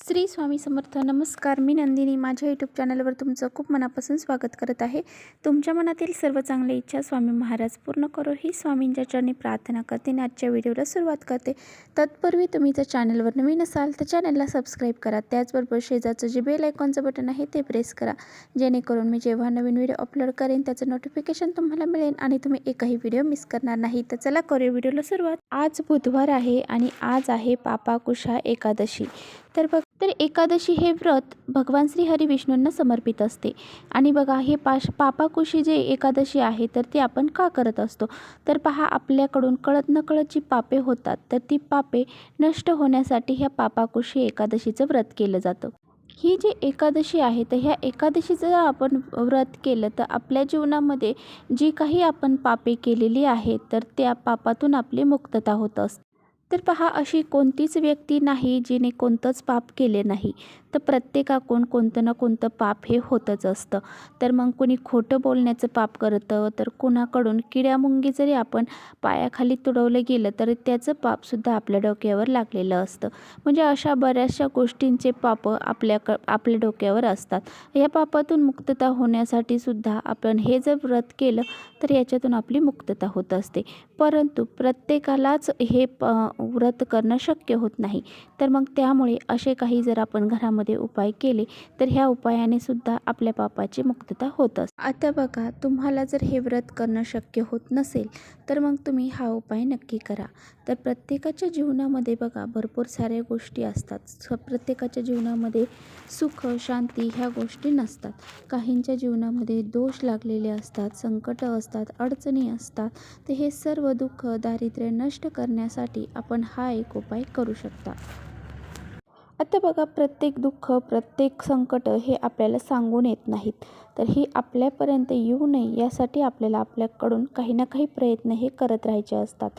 श्री स्वामी समर्थ. नमस्कार, मी नंदिनी. माझ्या यूट्यूब चॅनलवर तुमचं खूप मनापासून स्वागत करत आहे. तुमच्या मनातील सर्व चांगल्या इच्छा स्वामी महाराज पूर्ण करो ही स्वामींच्या चरणी प्रार्थना करते आणि आजच्या व्हिडिओला सुरुवात करते. तत्पूर्वी तुम्ही जर चॅनलवर नवीन असाल तर चॅनलला सबस्क्राईब करा. त्याचबरोबर शेजारचं जे बेल आयकॉनचं बटन आहे ते प्रेस करा, जेणेकरून मी जेव्हा नवीन व्हिडिओ अपलोड करेन त्याचं नोटिफिकेशन तुम्हाला मिळेल आणि तुम्ही एकही व्हिडिओ मिस करणार नाही. तर चला करूया व्हिडिओला सुरुवात. आज बुधवार आहे आणि आज आहे पापाकुशा एकादशी. तर एकादशी हे व्रत भगवान श्री हरी विष्णूंना समर्पित असते. आणि बघा, हे पापाकुशी जे एकादशी आहे तर ती आपण का करत असतो, तर पहा, आपल्याकडून कळत नकळत जी पापे होतात तर ती पापे नष्ट होण्यासाठी ह्या पापाकुशी एकादशीचं व्रत केलं जातं. ही जी एकादशी आहे तर ह्या एकादशीचं जर आपण व्रत केलं तर आपल्या जीवनामध्ये जी काही आपण पापे केलेली आहेत तर त्या पापातून आपली मुक्तता होत असते. तर पहा, अशी कोणतीच व्यक्ती नाही जिने कोणतंच पाप केले नाही. तर प्रत्येकाकडून कोणतं ना कोणतं पाप हे होतच असतं. तर मग कोणी खोटं बोलण्याचं पाप करतं, तर कुणाकडून किड्यामुंगी जरी आपण पायाखाली तुडवलं गेलं तर त्याचं पापसुद्धा आपल्या डोक्यावर लागलेलं असतं. म्हणजे अशा बऱ्याचशा गोष्टींचे पाप आपल्या डोक्यावर असतात. या पापातून मुक्तता होण्यासाठी सुद्धा आपण हे जर व्रत केलं तर याच्यातून आपली मुक्तता होत असते. परंतु प्रत्येकालाच हे व्रत करणं शक्य होत नाही. तर मग त्यामुळे असे काही जर आपण घरामध्ये उपाय केले तर ह्या उपायाने सुद्धा आपल्या पापाची मुक्तता होत असते. आता बघा, तुम्हाला जर हे व्रत करणं शक्य होत नसेल तर मग तुम्ही हा उपाय नक्की करा. तर प्रत्येकाच्या जीवनामध्ये बघा भरपूर साऱ्या गोष्टी असतात. प्रत्येकाच्या जीवनामध्ये सुख शांती ह्या गोष्टी नसतात. काहींच्या जीवनामध्ये दोष लागलेले असतात, संकट असतात, अडचणी असतात. तर हे सर्व दुःख दारिद्र्य नष्ट करण्यासाठी आपण हा एक उपाय करू शकता. आता बघा, प्रत्येक दुःख प्रत्येक संकट हे आपल्याला सांगून येत नाहीत. तर ही आपल्यापर्यंत येऊ नये यासाठी आपल्याला आपल्याकडून काही ना काही प्रयत्न हे करत राहायचे असतात.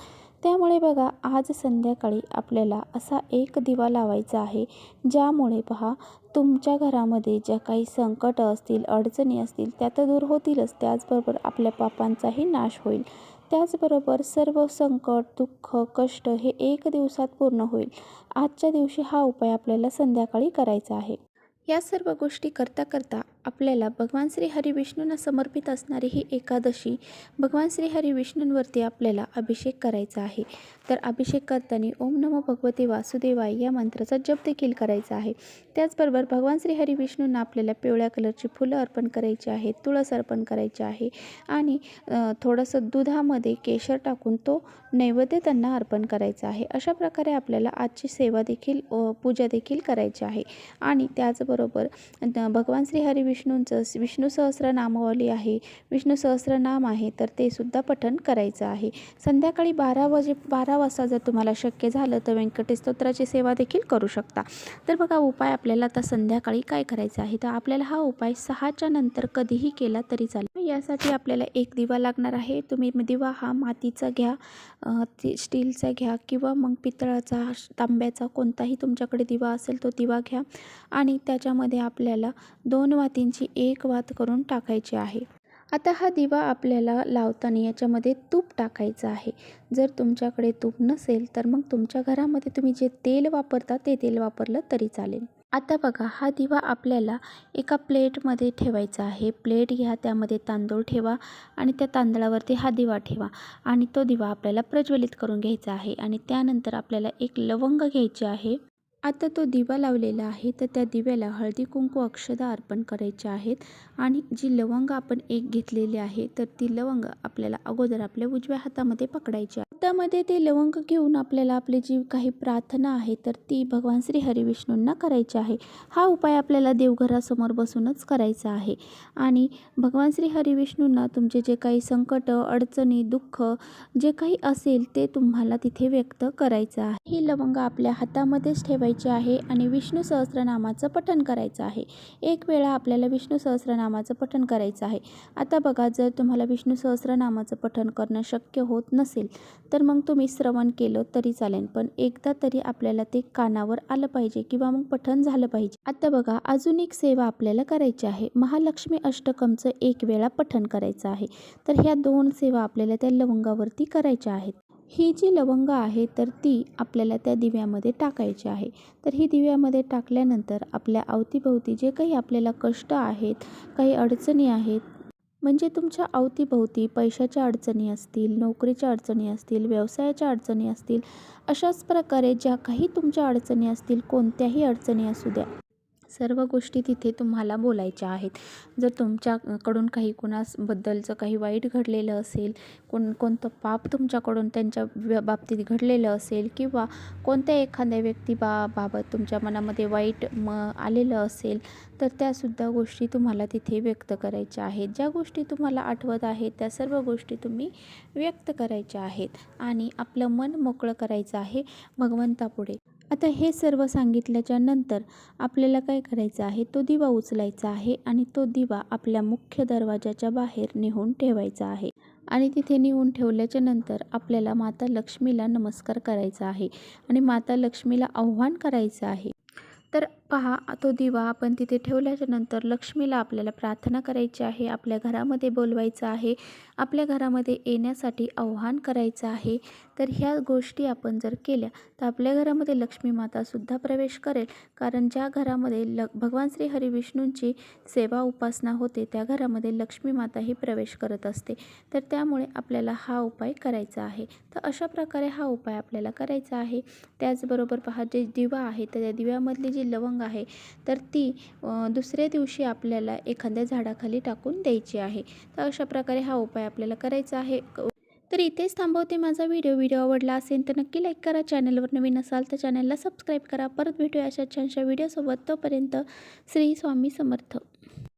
त्यामुळे बघा, आज संध्याकाळी आपल्याला असा एक दिवा लावायचा आहे ज्यामुळे पहा, तुमच्या घरामध्ये ज्या काही संकट असतील अडचणी असतील त्या तर दूर होतीलच, त्याचबरोबर आपल्या पापांचाही नाश होईल. त्याचबरोबर सर्व संकट दुःख कष्ट हे एक दिवसात पूर्ण होईल. आजच्या दिवशी हा उपाय आपल्याला संध्याकाळी करायचा आहे. या सर्व गोष्टी करता करता आपल्याला भगवान श्री हरी विष्णूंना समर्पित असणारी ही एकादशी भगवान श्री हरी विष्णूंवरती आपल्याला अभिषेक करायचा आहे. तर अभिषेक करताना ओम नमो भगवते वासुदेवाय या मंत्राचा जप देखील करायचा आहे. त्याचबरोबर भगवान श्री हरी विष्णूंना आपल्याला पिवळ्या कलरची फुलं अर्पण करायची आहेत, तुळस अर्पण करायची आहे आणि थोडंसं दुधामध्ये केशर टाकून तो नैवेद्य त्यांना अर्पण करायचा आहे. अशा प्रकारे आपल्याला आजची सेवा देखील पूजा देखील करायची आहे. आणि त्याचबरोबर भगवान श्री हरी विष्णूंचं विष्णू सहस्रनामावली आहे, विष्णू सहस्रनाम आहे, तर ते सुद्धा पठण करायचं आहे. संध्याकाळी 12 वाजता जर तुम्हाला शक्य झालं तर व्यंकटेश स्तोत्राची सेवा देखील करू शकता. तर बघा, उपाय आपल्याला आता संध्याकाळी काय करायचं आहे, तर आपल्याला हा उपाय 6च्या नंतर कधीही केला तरी चालेल. यासाठी आपल्याला एक दिवा लागणार आहे. तुम्ही दिवा हा मातीचा घ्या, स्टीलचा घ्या किंवा मग पितळाचा तांब्याचा कोणताही तुमच्याकडे दिवा असेल तो दिवा घ्या आणि त्याच्यामध्ये आपल्याला 2 वातींची 1 वात करून टाकायची आहे. आता हा दिवा आपल्याला लावताना याच्यामध्ये तूप टाकायचं आहे. जर तुमच्याकडे तूप नसेल तर मग तुमच्या घरामध्ये तुम्ही जे तेल वापरता ते तेल वापरलं तरी चालेल. आता बघा, हा दिवा आपल्याला एका प्लेटमध्ये ठेवायचा आहे. प्लेट घ्या, त्यामध्ये तांदूळ ठेवा आणि त्या तांदळावरती हा दिवा ठेवा आणि तो दिवा आपल्याला प्रज्वलित करून घ्यायचा आहे. आणि त्यानंतर आपल्याला एक लवंग घ्यायची आहे. आता तो दिवा लावलेला आहे तर त्या दिव्याला हळदी कुंकू अक्षदा अर्पण करायचे आहेत. आणि जी लवंग आपण एक घेतलेली आहे तर ती लवंग आपल्याला अगोदर आपल्या उजव्या हातामध्ये पकडायची आहे. हातामध्ये ते लवंग घेऊन आपल्याला आपली जी काही प्रार्थना आहे तर ती भगवान श्री हरी विष्णूंना करायची आहे. हा उपाय आपल्याला देवघरासमोर बसूनच करायचा आहे. आणि भगवान श्री हरी विष्णूंना तुमचे जे काही संकट अडचणी दुःख जे काही असेल ते तुम्हाला तिथे व्यक्त करायचं आहे. ही लवंग आपल्या हातामध्येच ठेवायची आहे आणि विष्णू सहस्रनामाचं पठण करायचं आहे. एक वेळा आपल्याला विष्णू सहस्रनामाचं पठण करायचं आहे. आता बघा, जर तुम्हाला विष्णू सहस्रनामाचं पठण करणं शक्य होत नसेल तर मग तुम्ही श्रवण केलं तरी चालेल, पण एकदा तरी आपल्याला ते कानावर आलं पाहिजे किंवा मग पठण झालं पाहिजे. आता बघा, अजून एक सेवा आपल्याला करायची आहे. महालक्ष्मी अष्टकमचं 1 वेळा पठण करायचं आहे. तर ह्या 2 सेवा आपल्याला त्या लवंगावरती करायच्या आहेत. ही जी लवंग आहे तर ती आपल्याला त्या दिव्यामध्ये टाकायची आहे. तर ही दिव्यामध्ये टाकल्यानंतर आपल्या अवतीभोवती जे काही आपल्याला कष्ट आहेत, काही अडचणी आहेत, म्हणजे तुमच्या अवतीभोवती पैशाच्या अडचणी असतील, नोकरीच्या अडचणी असतील, व्यवसायाच्या अडचणी असतील, अशाच प्रकारे ज्या काही तुमच्या अडचणी असतील, कोणत्याही अडचणी असू द्या, सर्व गोष्टी तिथे तुम्हाला बोलायच्या आहेत. जर तुमच्याकडून काही कोणाबद्दलचं काही वाईट घडलेलं असेल, कोणतं पाप तुमच्याकडून त्यांच्या बाबतीत घडलेलं असेल किंवा कोणत्या एखाद्या बाबत तुमच्या मनामध्ये वाईट आलेलं असेल, तर त्यासुद्धा गोष्टी तुम्हाला तिथे व्यक्त करायच्या आहेत. ज्या गोष्टी तुम्हाला आठवत आहेत त्या सर्व गोष्टी तुम्ही व्यक्त करायच्या आहेत आणि आपलं मन मोकळं करायचं आहे भगवंतापुढे. आता हे सर्व सांगितल्याच्या नंतर आपल्याला काय करायचं आहे, तो दिवा उचलायचा आहे आणि तो दिवा आपल्या मुख्य दरवाजाच्या बाहेर नेऊन ठेवायचा आहे. आणि तिथे नेऊन ठेवल्याच्या नंतर आपल्याला माता लक्ष्मीला नमस्कार करायचा आहे आणि माता लक्ष्मीला आव्हान करायचं आहे. तर पहा, तो दिवा आपण तिथे ठेवल्याच्या नंतर लक्ष्मीला आपल्याला प्रार्थना करायची आहे, आपल्या घरामध्ये बोलवायचं आहे, आपल्या घरामध्ये येण्यासाठी आव्हान करायचं आहे. तर ह्या गोष्टी आपण जर केल्या तर आपल्या घरामध्ये लक्ष्मी मातासुद्धा प्रवेश करेल. कारण ज्या घरामध्ये भगवान श्री हरिविष्णूंची सेवा उपासना होते त्या घरामध्ये लक्ष्मी माता ही प्रवेश करत असते. तर त्यामुळे आपल्याला हा उपाय करायचा आहे. तर अशा प्रकारे हा उपाय आपल्याला करायचा आहे. त्याचबरोबर पहा, जे दिवा आहे तर त्या दिव्यामधली जी लवंग आहे तर ती दुसऱ्या दिवशी आपल्याला एखाद्या झाडाखाली टाकून द्यायची आहे. तर अशा प्रकारे हा उपाय आपल्याला करायचा आहे. तर इथेच थांबवते माझा व्हिडिओ आवडला असेल तर नक्की लाईक करा. चॅनलवर नवीन असाल तर चॅनलला सबस्क्राईब करा. परत भेटूया अशा छानशा व्हिडिओसोबत. तोपर्यंत श्री स्वामी समर्थ.